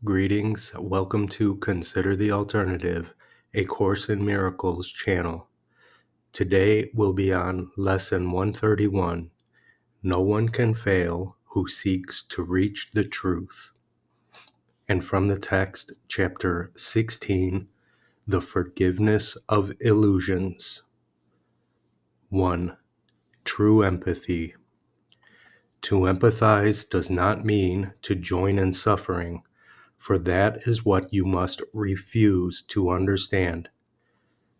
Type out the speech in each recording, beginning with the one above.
Greetings, welcome to Consider the Alternative, a Course in Miracles channel. Today we'll be on Lesson 131, No One Can Fail Who Seeks to Reach the Truth. And from the text, Chapter 16, The Forgiveness of Illusions. 1. True Empathy. To empathize does not mean to join in suffering, for that is what you must refuse to understand.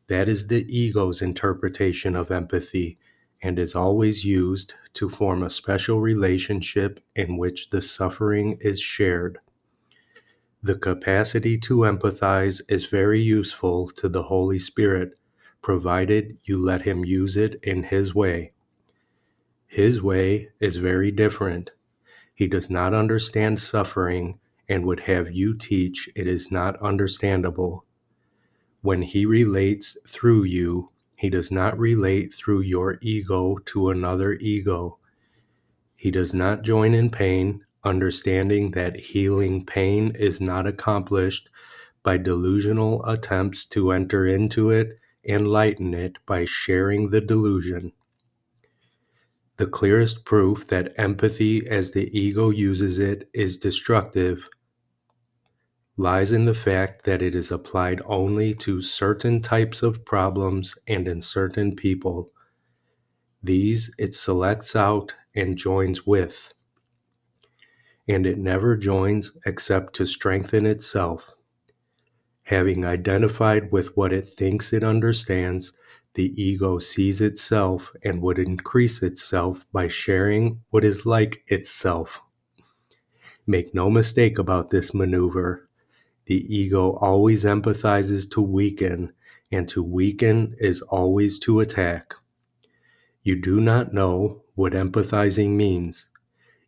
That is the ego's interpretation of empathy and is always used to form a special relationship in which the suffering is shared. The capacity to empathize is very useful to the Holy Spirit, provided you let Him use it in His way. His way is very different. He does not understand suffering and would have you teach it is not understandable. When He relates through you, He does not relate through your ego to another ego. He does not join in pain, understanding that healing pain is not accomplished by delusional attempts to enter into it and lighten it by sharing the delusion. The clearest proof that empathy as the ego uses it is destructive lies in the fact that it is applied only to certain types of problems and in certain people. These it selects out and joins with, and it never joins except to strengthen itself. Having identified with what it thinks it understands, the ego sees itself and would increase itself by sharing what is like itself. Make no mistake about this maneuver. The ego always empathizes to weaken, and to weaken is always to attack. You do not know what empathizing means,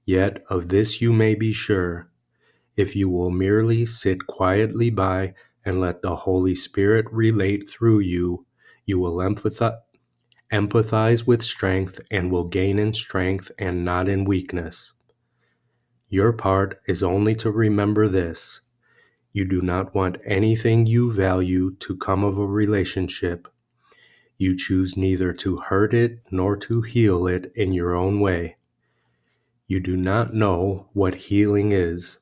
yet of this you may be sure. If you will merely sit quietly by and let the Holy Spirit relate through you, you will empathize with strength and will gain in strength and not in weakness. Your part is only to remember this. You do not want anything you value to come of a relationship. You choose neither to hurt it nor to heal it in your own way. You do not know what healing is.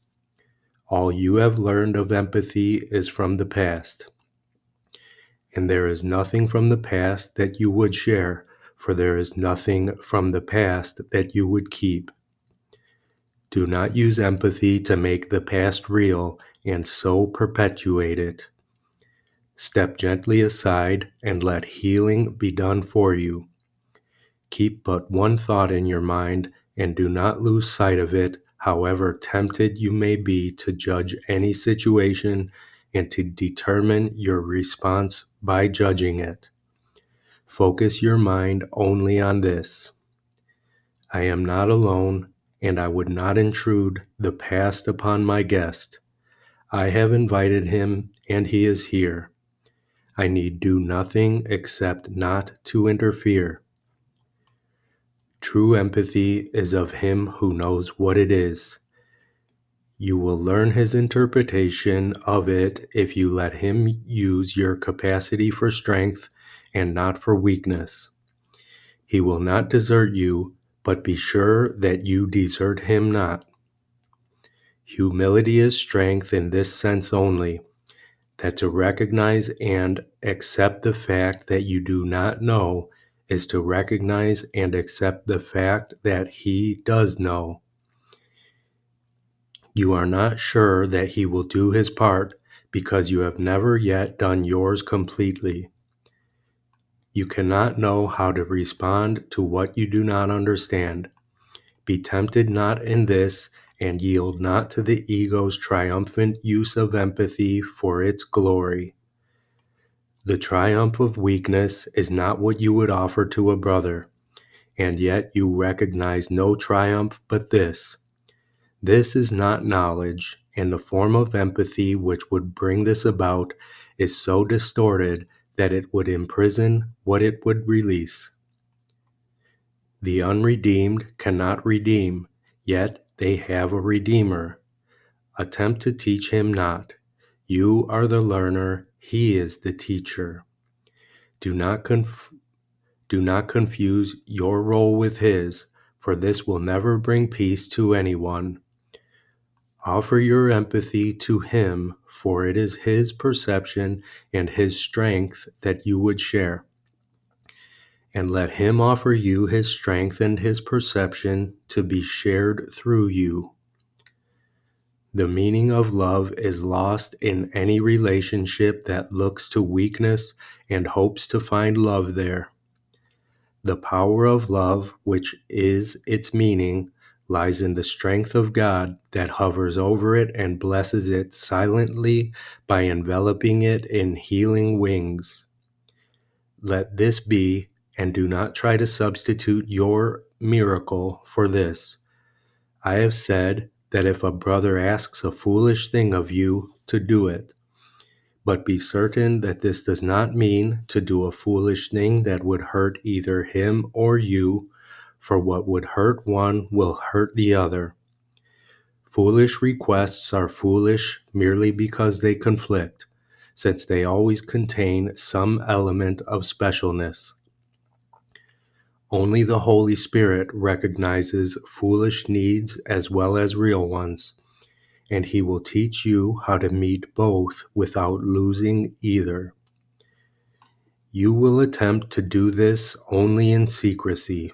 All you have learned of empathy is from the past. And there is nothing from the past that you would share, for there is nothing from the past that you would keep. Do not use empathy to make the past real and so perpetuate it. Step gently aside and let healing be done for you. Keep but one thought in your mind and do not lose sight of it, however tempted you may be to judge any situation and to determine your response by judging it. Focus your mind only on this. I am not alone, and I would not intrude the past upon my guest. I have invited him, and he is here. I need do nothing except not to interfere. True empathy is of him who knows what it is. You will learn his interpretation of it if you let him use your capacity for strength and not for weakness. He will not desert you, but be sure that you desert him not. Humility is strength in this sense only, that to recognize and accept the fact that you do not know is to recognize and accept the fact that he does know. You are not sure that he will do his part because you have never yet done yours completely. You cannot know how to respond to what you do not understand. Be tempted not in this, and yield not to the ego's triumphant use of empathy for its glory. The triumph of weakness is not what you would offer to a brother, and yet you recognize no triumph but this. This is not knowledge, and the form of empathy which would bring this about is so distorted that it would imprison what it would release. The unredeemed cannot redeem, yet they have a Redeemer. Attempt to teach him not. You are the learner, he is the teacher. Do not confuse your role with his, for this will never bring peace to anyone. Offer your empathy to him, for it is his perception and his strength that you would share. And let him offer you his strength and his perception to be shared through you. The meaning of love is lost in any relationship that looks to weakness and hopes to find love there. The power of love, which is its meaning, lies in the strength of God that hovers over it and blesses it silently by enveloping it in healing wings. Let this be, and do not try to substitute your miracle for this. I have said that if a brother asks a foolish thing of you, to do it. But be certain that this does not mean to do a foolish thing that would hurt either him or you, for what would hurt one will hurt the other. Foolish requests are foolish merely because they conflict, since they always contain some element of specialness. Only the Holy Spirit recognizes foolish needs as well as real ones, and He will teach you how to meet both without losing either. You will attempt to do this only in secrecy,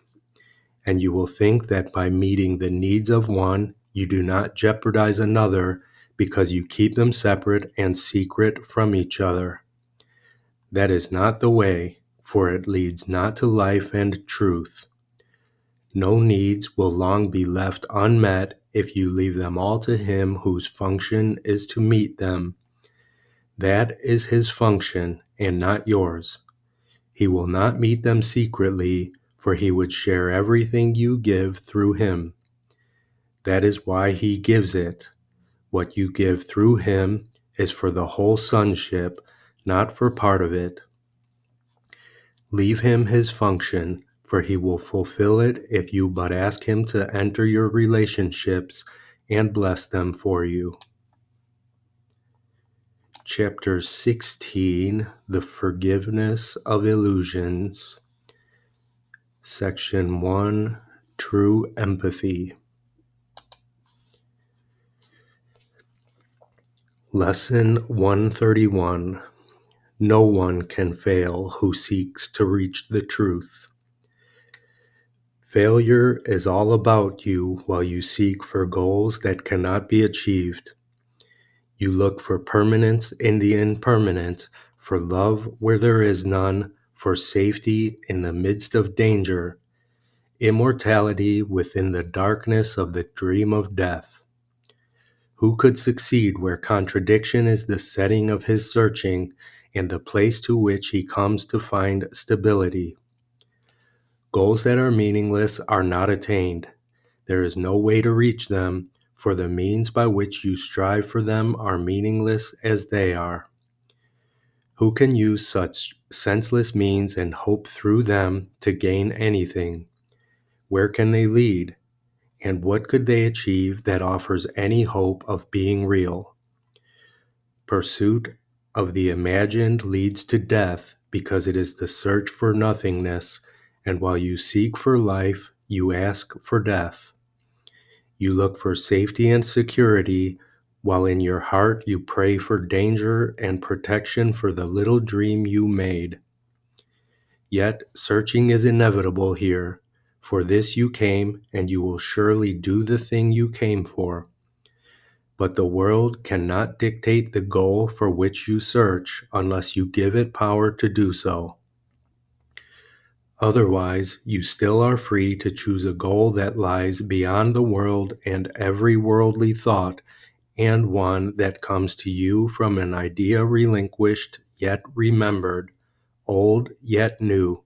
and you will think that by meeting the needs of one, you do not jeopardize another because you keep them separate and secret from each other. That is not the way, for it leads not to life and truth. No needs will long be left unmet if you leave them all to Him whose function is to meet them. That is His function and not yours. He will not meet them secretly, for He would share everything you give through Him. That is why He gives it. What you give through Him is for the whole sonship, not for part of it. Leave Him His function, for He will fulfill it if you but ask Him to enter your relationships and bless them for you. Chapter 16, The Forgiveness of Illusions. Section 1, True Empathy. Lesson 131. No one can fail who seeks to reach the truth. Failure is all about you while you seek for goals that cannot be achieved. You look for permanence in the impermanent, for love where there is none, for safety in the midst of danger, immortality within the darkness of the dream of death. Who could succeed where contradiction is the setting of his searching and the place to which he comes to find stability? Goals that are meaningless are not attained. There is no way to reach them, for the means by which you strive for them are meaningless as they are. Who can use such senseless means and hope through them to gain anything? Where can they lead? And what could they achieve that offers any hope of being real? Pursuit of the imagined leads to death because it is the search for nothingness, and while you seek for life, you ask for death. You look for safety and security, while in your heart you pray for danger and protection for the little dream you made. Yet searching is inevitable here. For this you came, and you will surely do the thing you came for. But the world cannot dictate the goal for which you search unless you give it power to do so. Otherwise, you still are free to choose a goal that lies beyond the world and every worldly thought, and one that comes to you from an idea relinquished yet remembered, old yet new,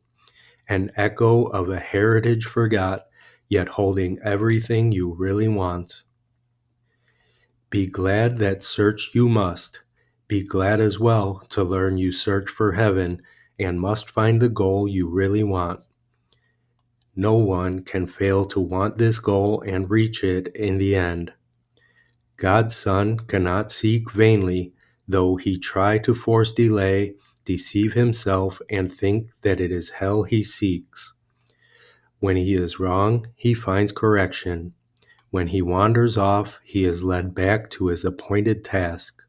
an echo of a heritage forgot, yet holding everything you really want. Be glad that search you must. Be glad as well to learn you search for heaven and must find the goal you really want. No one can fail to want this goal and reach it in the end. God's Son cannot seek vainly, though he try to force delay, deceive himself, and think that it is hell he seeks. When he is wrong, he finds correction. When he wanders off, he is led back to his appointed task.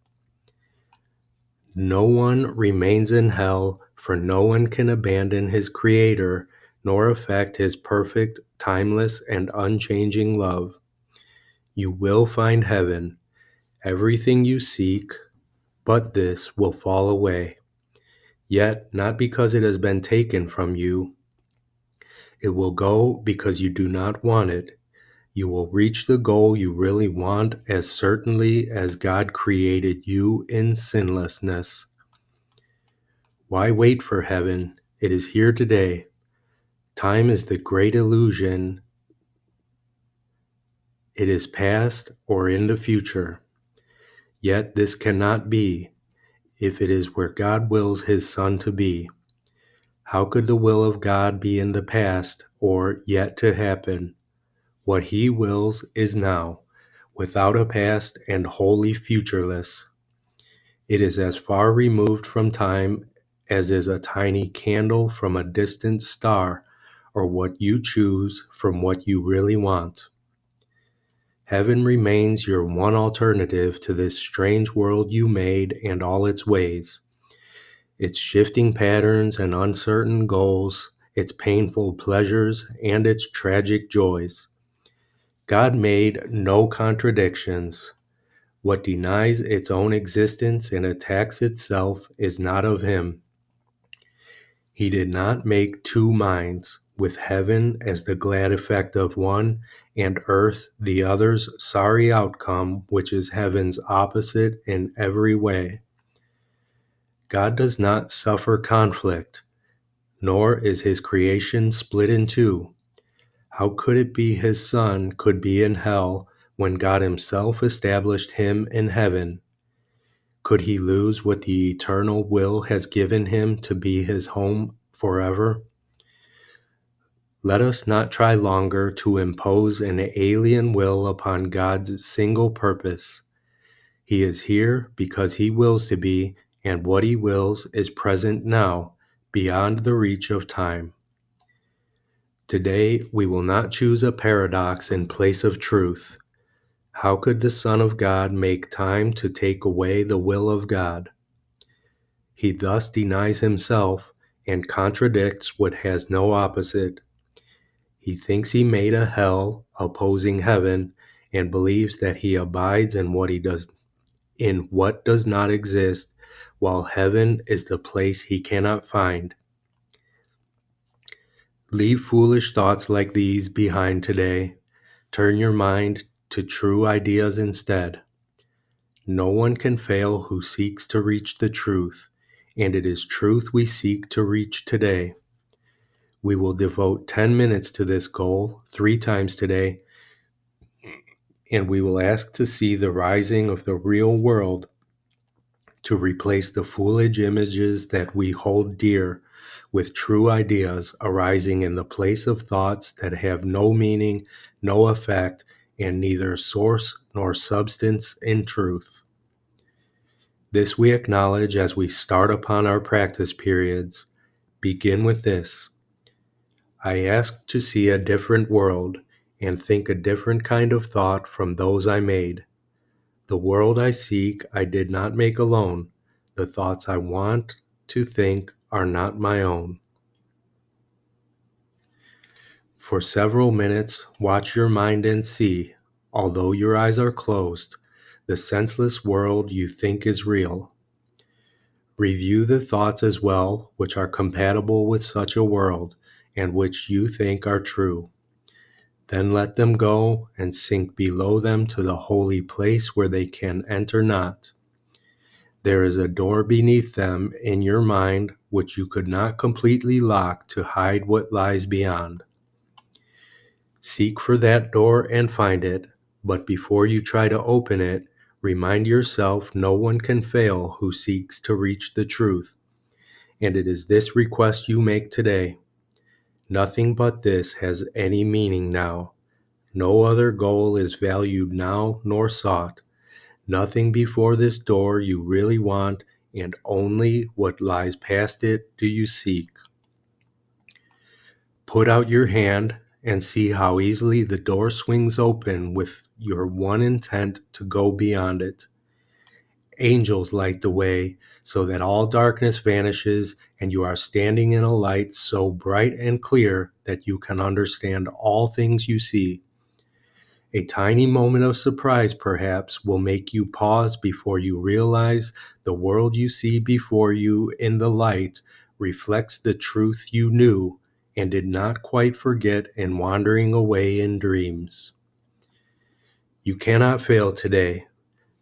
No one remains in hell, for no one can abandon his Creator, nor affect his perfect, timeless, and unchanging love. You will find heaven. Everything you seek, but this will fall away. Yet not because it has been taken from you. It will go because you do not want it. You will reach the goal you really want as certainly as God created you in sinlessness. Why wait for heaven? It is here today. Time is the great illusion. It is past or in the future. Yet this cannot be, if it is where God wills his Son to be. How could the will of God be in the past or yet to happen? What he wills is now, without a past and wholly futureless. It is as far removed from time as is a tiny candle from a distant star, or what you choose from what you really want. Heaven remains your one alternative to this strange world you made and all its ways, its shifting patterns and uncertain goals, its painful pleasures and its tragic joys. God made no contradictions. What denies its own existence and attacks itself is not of him. He did not make two minds, with heaven as the glad effect of one, and earth the other's sorry outcome, which is heaven's opposite in every way. God does not suffer conflict, nor is his creation split in two. How could it be his Son could be in hell when God himself established him in heaven? Could he lose what the eternal will has given him to be his home forever? Let us not try longer to impose an alien will upon God's single purpose. He is here because he wills to be, and what he wills is present now, beyond the reach of time. Today, we will not choose a paradox in place of truth. How could the Son of God make time to take away the will of God? He thus denies himself and contradicts what has no opposite. He thinks he made a hell opposing heaven and believes that he abides in what does not exist, while heaven is the place he cannot find. Leave foolish thoughts like these behind today. Turn your mind to true ideas instead. No one can fail who seeks to reach the truth, and it is truth we seek to reach today. We will devote 10 minutes to this goal 3 times today, and we will ask to see the rising of the real world to replace the foolish images that we hold dear with true ideas arising in the place of thoughts that have no meaning, no effect, and neither source nor substance in truth. This we acknowledge as we start upon our practice periods. Begin with this. I ask to see a different world and think a different kind of thought from those I made. The world I seek I did not make alone. The thoughts I want to think are not my own. For several minutes, watch your mind and see, although your eyes are closed, the senseless world you think is real. Review the thoughts as well which are compatible with such a world and which you think are true. Then let them go and sink below them to the holy place where they can enter not. There is a door beneath them in your mind which you could not completely lock to hide what lies beyond. Seek for that door and find it, but before you try to open it, remind yourself no one can fail who seeks to reach the truth. And it is this request you make today. Nothing but this has any meaning now. No other goal is valued now nor sought. Nothing before this door you really want, and only what lies past it do you seek. Put out your hand and see how easily the door swings open with your one intent to go beyond it. Angels light the way so that all darkness vanishes and you are standing in a light so bright and clear that you can understand all things you see. A tiny moment of surprise, perhaps, will make you pause before you realize the world you see before you in the light reflects the truth you knew and did not quite forget in wandering away in dreams. You cannot fail today.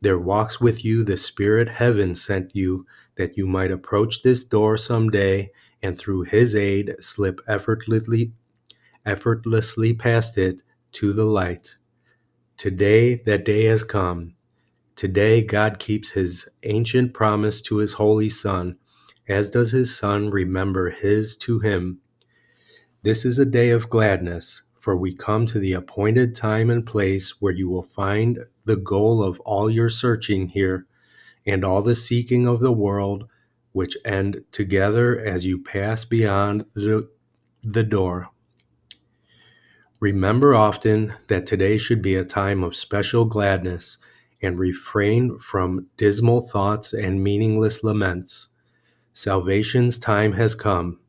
There walks with you the spirit heaven sent you that you might approach this door someday and through his aid slip effortlessly past it to the light. Today, that day has come. Today, God keeps his ancient promise to his holy Son, as does his Son remember his to him. This is a day of gladness, for we come to the appointed time and place where you will find the goal of all your searching here and all the seeking of the world, which end together as you pass beyond the door. Remember often that today should be a time of special gladness, and refrain from dismal thoughts and meaningless laments. Salvation's time has come.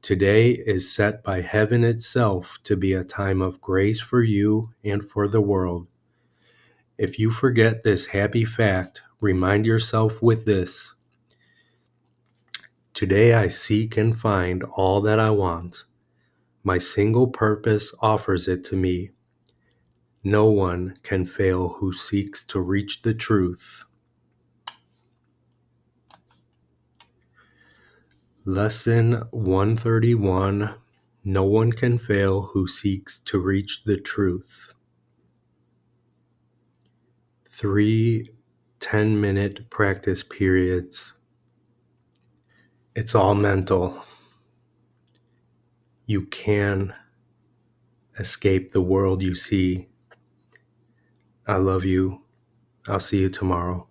Today is set by heaven itself to be a time of grace for you and for the world. If you forget this happy fact, remind yourself with this. Today I seek and find all that I want. My single purpose offers it to me. No one can fail who seeks to reach the truth. Lesson 131. No one can fail who seeks to reach the truth. 3 10-minute practice periods. It's all mental. You can escape the world you see. I love you. I'll see you tomorrow.